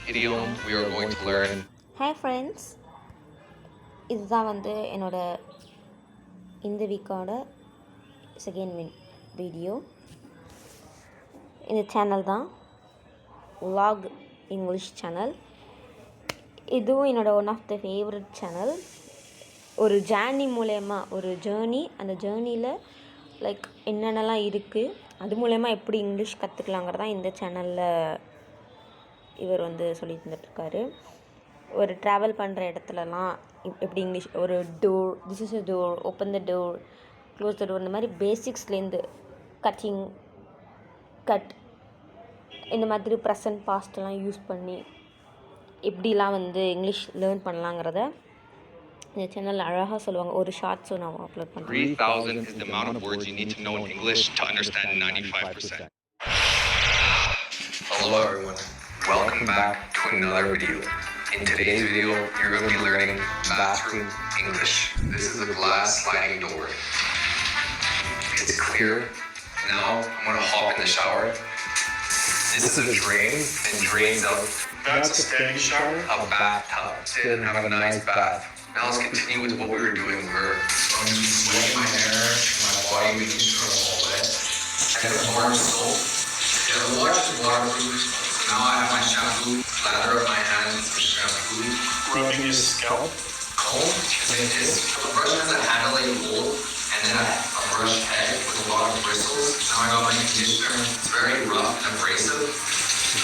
idiom we are going to learn. Hi friends, இதுதான் என்னோட இந்த வீக்கோட செகண்ட் வீடியோ. இந்த சேனல் தான் vlog இங்கிலீஷ் சேனல். இதுவும் என்னோட one of the favourite channel. ஒரு ஜேர்னி மூலயமா ஒரு ஜேர்னி, அந்த ஜேர்னியில் லைக் என்னென்னலாம் இருக்குது, அது மூலயமா எப்படி இங்கிலீஷ் கற்றுக்கலாங்கிறதான் இந்த சேனலில் இவர் சொல்லி தந்துட்டுருக்காரு. ஒரு ட்ராவல் பண்ணுற இடத்துலலாம் எப்படி இங்கிலீஷ், ஒரு door, this is a door, open the door, close the door, இந்த மாதிரி பேசிக்ஸ்லேருந்து கட்டிங், கட், இந்த மாதிரி ப்ரெசன்ட் பாஸ்ட்லாம் யூஸ் பண்ணி எப்படிலாம் இங்கிலீஷ் லேர்ன் பண்ணலாங்கிறத இந்த சேனலில் அழகாக சொல்லுவாங்க. ஒரு ஷார்ட்ஸும் நான் அப்லோட் பண்ணுறேன். 3,000 is the amount of words you need to know in English to understand 95%. Hello everyone, welcome back to another video. In today's video, you're going to be learning bathroom English. This is a glass sliding door. It's clear. Now I'm going to hop in the shower. This is a drain and drains out. That's a standing shower? A bathtub. Sit and have a nice bath. Now let's continue with what we were doing. I'm just wetting my hair, my body, making sure I'm all wet. I have a bar of soap. Yeah, the water is waterproof. Now I have my shampoo, lather up my hands with some shampoo. Rubbing your scalp? Comb, the brush has a handle like a bowl, and then a brush head with a lot of bristles. Now I got my conditioner. It's very rough and abrasive.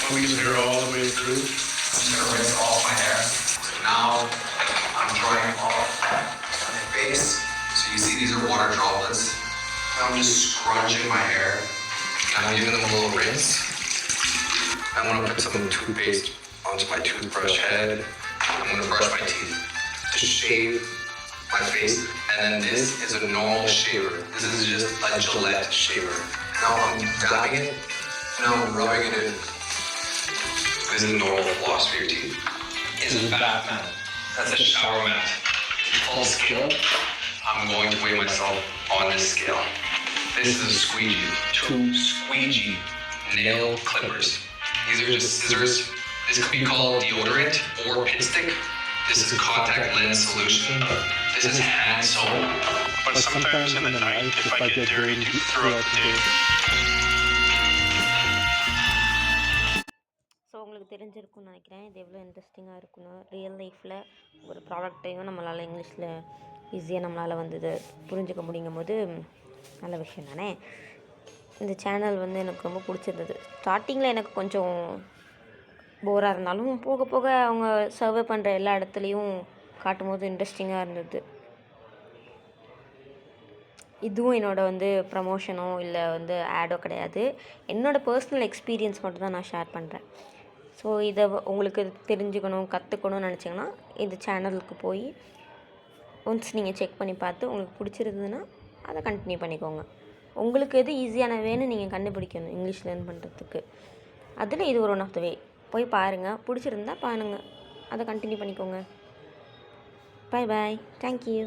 Combing your hair all the way through? I'm just gonna rinse off my hair. Now I'm drying off my face. So you see these are water droplets. Now I'm just scrunching my hair. I'm giving them a little rinse. I'm gonna put some toothpaste onto my toothbrush head. I'm gonna brush my teeth to shave my face. And then this is a normal shaver. This is just a Gillette shaver. Now I'm dabbing it. Now I'm rubbing it in. This is normal floss for your teeth. This is a bath mat. That's a shower mat. Full scale. I'm going to weigh myself on this scale. This is a squeegee. 2 squeegee nail clippers. These are just scissors. This could be called deodorant or pit stick. This is contact lens solution. This is hand soap. But sometimes in the night, if I get dirty throughout the day. So உங்களுக்கு தெரிஞ்சிருக்கும்னு நினைக்கிறேன். இது எவ்வளோ இன்ட்ரெஸ்டிங்காக இருக்குன்னு. Real லைஃப்பில் ஒரு ப்ராடக்டையும் நம்மளால் இங்கிலீஷில் ஈஸியாக நம்மளால் இது புரிஞ்சுக்க முடியும் போது நல்ல விஷயம் தானே. இந்த சேனல் எனக்கு ரொம்ப பிடிச்சிருந்தது. ஸ்டார்டிங்கில் எனக்கு கொஞ்சம் போராக இருந்தாலும் போக போக அவங்க சர்வே பண்ணுற எல்லா இடத்துலையும் காட்டும் போது இன்ட்ரெஸ்டிங்காக இருந்தது. இதுவும் என்னோட ப்ரமோஷனோ இல்லை ஆடோ கிடையாது. என்னோடய பர்சனல் எக்ஸ்பீரியன்ஸ் மட்டும் தான் நான் ஷேர் பண்ணுறேன். ஸோ இதை உங்களுக்கு தெரிஞ்சுக்கணும், கற்றுக்கணும்னு நினச்சிங்கன்னா இந்த சேனலுக்கு போய் ஒன்ஸ் நீங்கள் செக் பண்ணி பார்த்து உங்களுக்கு பிடிச்சிருந்ததுன்னா அதை கண்டினியூ பண்ணிக்கோங்க. உங்களுக்கு எது ஈஸியான வேன்னு நீங்கள் கண்டுபிடிக்கணும் இங்கிலீஷ் லேர்ன் பண்ணுறதுக்கு. அதில் இது ஒரு ஒன் ஆஃப் த வே. போய் பாருங்கள், பிடிச்சிருந்தா பாருங்கள், அதை கண்டினியூ பண்ணிக்கோங்க. Bye bye, thank you.